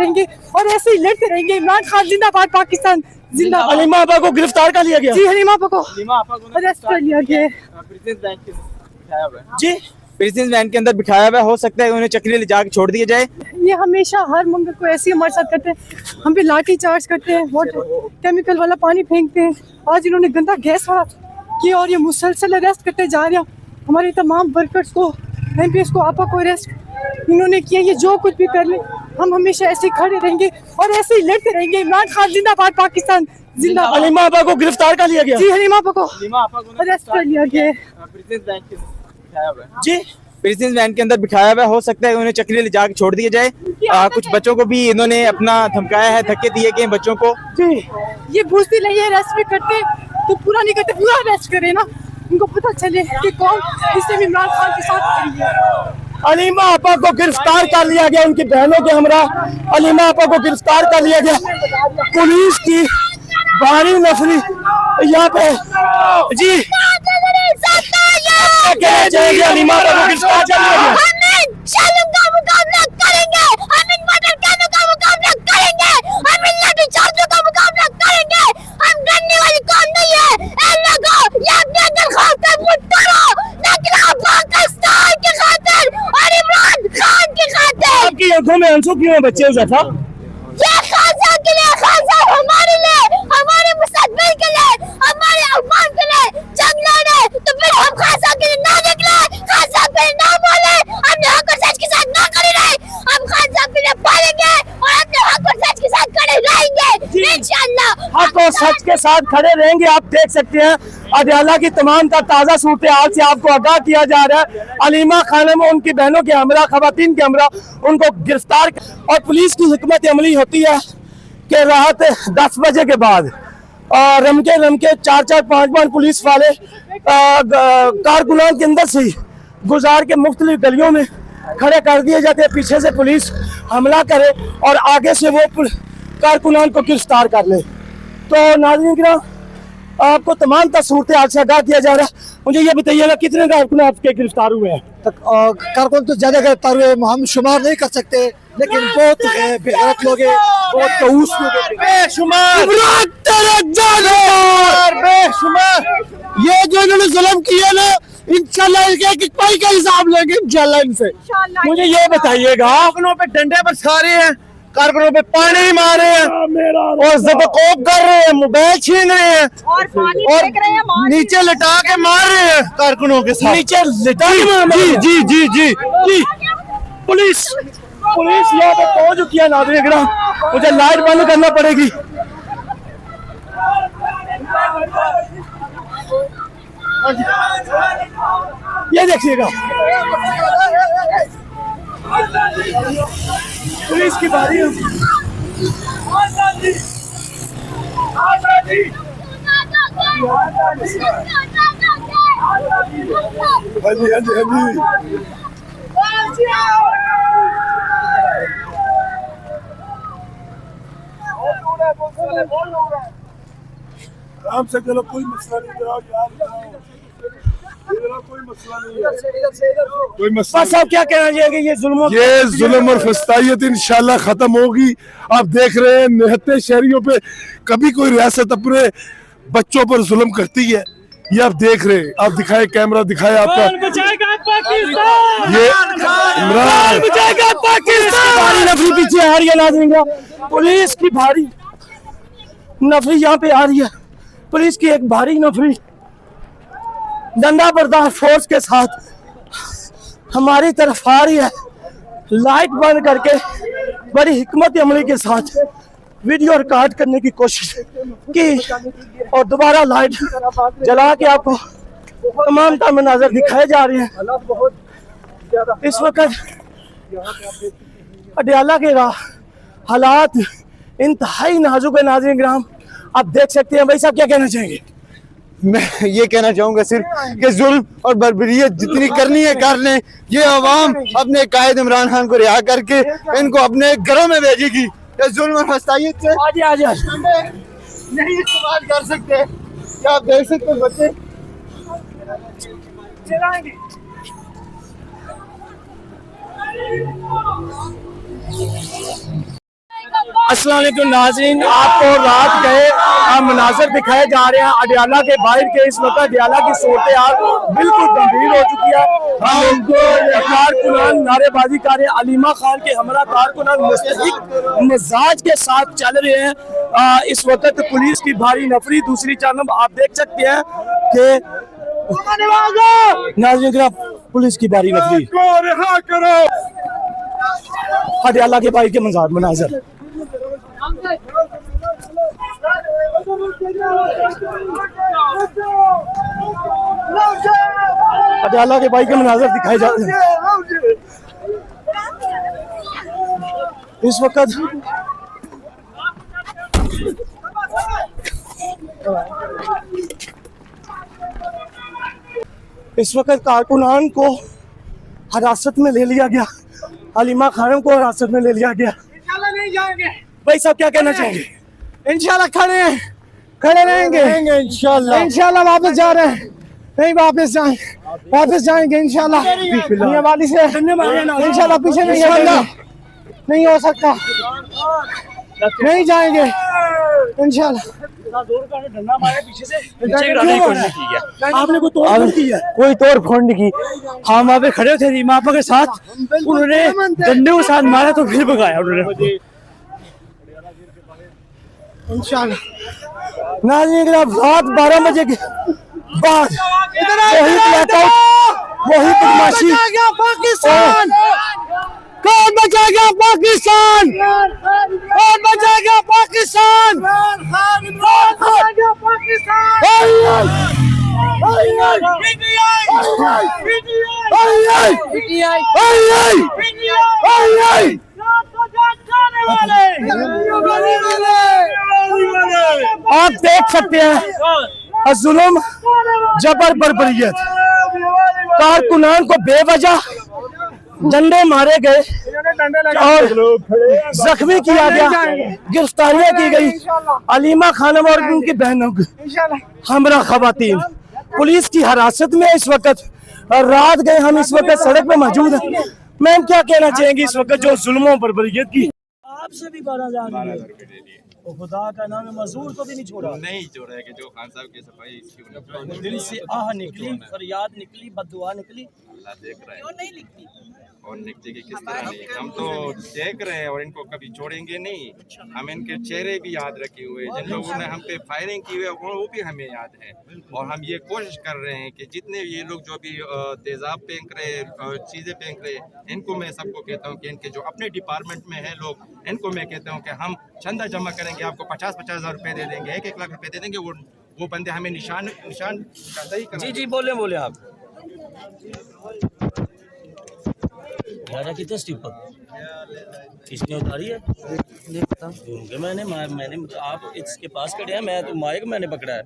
रहेंगे और ऐसे ही लड़ते रहेंगे। इमरान खान जिंदाबाद, पाकिस्तान जिंदाबाद। हलीमा आपा को गिरफ्तार कर लिया गया। जी, हलीमा आपा को अरेस्ट कर लिया गया जी। प्रिजन वैन के अंदर बिठाया हुआ, हो सकता है उन्हें चक्री ले जाकर छोड़ दिया जाए। ये हमेशा हर मंगल को ऐसे ही हमारे साथ करते हैं। हम पे लाठी चार्ज करते हैं, वाटर केमिकल वाला पानी फेंकते हैं। आज इन्होंने गंदा गैस वाला किया और ये मुसलसल अरेस्ट करते जा रहे हैं हमारे तमाम वर्कर्स को, एमपीएस को, आपा को अरेस्ट इन्होंने किया। ये जो कुछ भी कर ले, हम हमेशा ऐसे ही खड़े रहेंगे और ऐसे ही लड़ते रहेंगे। इमरान खान जिंदाबाद, पाकिस्तान जिंदाबाद। हलीमा आपा को गिरफ्तार कर लिया गया। जी, हलीमा आपा को अरेस्ट कर लिया गया जी। प्रिजन वैन के अंदर बिठाया हुआ, हो सकता है उन्हें चक्री ले जाकर छोड़ दिया जाए। कुछ बच्चों को भी इन्होंने अपना धमकाया है, धक्के दिए गए बच्चों को। जी, ये बुझती नहीं है, अरेस्ट भी करते तो पूरा नहीं करते, पूरा अरेस्ट करे ना, उनको पता चले कि कौन इससे इमरान खान के साथ खड़ी है। हलीमा आपा को गिरफ्तार कर लिया गया, उनकी बहनों के हमरा हलीमा आपा को गिरफ्तार कर लिया गया। पुलिस की भारी नफरी यहाँ पे जी कहना चाहेंगे, हलीमा आपा को गिरफ्तार कर लिया गया। का मुकाबला करेंगे, हम इन मर्डर कैनों का मुकाबला करेंगे, हम इन लाठीचार्जों का मुकाबला करेंगे। हम डरने वाली कौम नहीं है। ए लोगों, ये अपने अंदर खातिर मुठ्ठो, लेकिन आप पाकिस्तान की खातिर और इमरान खान की खातिर। आपकी आंखों में आंसू क्यों है बच्चे हुजैफा? ये खासा के लिए, खासा हमारे लिए, हमारे मुस्तकबिल के लिए, हमारे अफवान के लिए जंग लड़े, तो फिर हम खासा के लिए ना निकले, खासा के लिए ना बोले, हमने हक और सच के साथ ना खड़े रहे। हम खासा के लिए बोलेंगे और अपने हक और सच के साथ खड़े रहेंगे इंशाअल्लाह। हक और सच के साथ खड़े रहेंगे। आप देख सकते हैं अडयाला की तमाम ताज़ा सूरत हाल से आपको आगाह किया जा रहा है। हलीमा खान में उनकी बहनों के हमरा, खवातीन के हमरा, उनको गिरफ्तार। और पुलिस की हिकमत अमली होती है कि रात 10 बजे के बाद और रमके 4-5 पुलिस वाले कारकुनान के अंदर से ही गुजार के मुख्तलिफ गलियों में खड़े कर दिए जाते हैं। पीछे से पुलिस हमला करे और आगे से वो कारकुनान को गिरफ्तार कर ले। तो नाज़रीन किराम, आपको तमाम सूरत हाल से आगाह किया जा रहा है। मुझे ये बताइएगा कितने कारकुन आपके गिरफ्तार हुए हैं? कारकुन तो ज्यादा गिरफ्तार हुए, हम शुमार नहीं कर सकते, लेकिन बहुत बेगैरत लोग हैं, बहुत कऊस लोग हैं, बेशुमार बेशुमार। ये जो इन्होंने जुल्म किया ना, इंशाल्लाह एक एक पाई का हिसाब लेंगे इंशाल्लाह इनसे। मुझे ये बताइएगा, कारकुनों पे डंडे बरसा रहे हैं, कारकुनों पे पानी मार रहे हैं और ज़बरदस्ती कर रहे हैं, मोबाइल छीन रहे हैं और नीचे लिटा के मार रहे हैं कारकुनों के साथ। नीचे लिटा के जी जी जी जी। पुलिस यहाँ पे पहुंच चुकी है। नाज़रीन किराम, मुझे लाइट बंद करना पड़ेगी। ये देखिएगा, पुलिस की बारी है। आराम से चलो, कोई मसला नहीं यार, कोई मसला नहीं है, कोई मसला। बस आप क्या कहना चाहेंगे? ये जुल्म और फस्तायत इंशाल्लाह खत्म होगी। आप देख रहे हैं निहत्ते शहरियों पे कभी कोई रियासत अपने बच्चों पर जुल्म करती है, ये आप देख रहे हैं। आप दिखाए, कैमरा दिखाए आपका, ये इमरान नफरी पीछे आ रही है। नाज़रीन, पुलिस की भारी नफरी यहाँ पे आ रही है। पुलिस की एक भारी नफरी डंडा बर्दार फोर्स के साथ हमारी तरफ आ रही है। लाइट बंद करके बड़ी हिकमत अमली के साथ वीडियो रिकॉर्ड करने की कोशिश की और दोबारा लाइट जला के आपको तमाम मनाज़र दिखाए जा रहे हैं। इस वक्त अडयाला के हालात इंतहाई नाजुक है। नाज़रीन किराम, आप देख सकते हैं। भाई साहब, क्या कहना चाहेंगे? मैं ये कहना चाहूंगा सिर्फ कि जुल्म और बर्बरियत जितनी करनी है कर लें। ये अवाम अपने कायद इमरान खान को रिहा करके इनको अपने घरों में भेजेगी। ये जुल्म और फस्तायत से नहीं इस्तेमाल कर सकते। क्या आप देख सकते हैं बच्चे चलाएंगे। अस्सलाम वालेकुम नाज़रीन, आपको रात गए मनाजर दिखाए जा रहे हैं अडियाला के बाहर के। इस वक्त अडियाला की सूरत हाल बिल्कुल गंभीर हो चुकी है। हम इनको कारकुनान नारेबाजी कर रहे हैं। अलीमा खान के हमरा कारकुनान मुस्तहिक मिजाज के साथ चल रहे हैं। इस वक्त पुलिस की भारी नफरी, दूसरी जानब आप देख सकते हैं कि नाज़रीन पुलिस की भारी नफरी अडियाला के बाहर के मनाजर। अडियाला के भाई के मनाजर दिखाए जा रहे हैं इस वक्त। इस वक्त कारकुनान को हिरासत में ले लिया गया, अलीमा खानम को हिरासत में ले लिया गया। इंशाल्लाह नहीं जाएंगे भाई साहब क्या कहना चाहेंगे? इंशाल्लाह खड़े रहेंगे इंशाल्लाह वापस जा रहे हैं, नहीं वापस जाएंगे इंशाल्लाह। मियां वाली से इंशाल्लाह पीछे नहीं हटेंगे, नहीं हो सकता, नहीं जाएंगे इंशाल्लाह। आपने कोई तोड़ फोड़ की है? कोई तोड़ फोड़ नहीं की। हम वहाँ पे खड़े थे रीमापा के साथ, उन्होंने डंडे के साथ मारा तो फिर भगाया उन्होंने। नाज़रीन रात 12 बजे के बाद वही बदमाशी। पाकिस्तान कौन बचाएगा पाकिस्तान? कौन बचाएगा पाकिस्तान? आप देख सकते हैं जुल्म, जबर, बर्बरियत। कारकुनान को बेवजह डंडे मारे गए और जख्मी किया गया, गिरफ्तारियां की गई अलीमा खानम और उनकी बहनों की हमरा खवातीन पुलिस की हिरासत में इस वक्त। रात गए हम इस वक्त सड़क पे मौजूद हैं। मैम क्या कहना चाहेंगी इस वक्त जो जुल्मों बर्बरियत की? आपसे भी 12,000 रुपए खुदा का नाम है, मजदूर को भी नहीं छोड़ा। नहीं छोड़ा है कि जो खान साहब की सफाई इसकी दिल से आह निकली, फरियाद निकली, बद्दुआ निकली। अल्लाह देख रहा है और निकली की किस तरह नहीं। हम तो देख रहे हैं और इनको कभी छोड़ेंगे नहीं। हम इनके चेहरे भी याद रखे हुए, जिन लोगों ने हम पे फायरिंग की हुई वो भी हमें याद है। और हम ये कोशिश कर रहे हैं कि जितने ये लोग जो भी तेज़ाब फेंक रहे, चीज़ें फेंक रहे, इनको मैं सबको कहता हूँ कि इनके जो अपने डिपार्टमेंट में है लोग, इनको मैं कहता हूँ कि हम चंदा जमा करेंगे, आपको 50-50 हज़ार रुपये दे देंगे, 1-1 लाख रुपये दे देंगे। वो बंदे हमें निशान सही जी जी बोले आप कितने स्टीप इसने उतारी है? मैंने आप इसके पास खड़े हैं, मैं तो माइक मैंने पकड़ा है।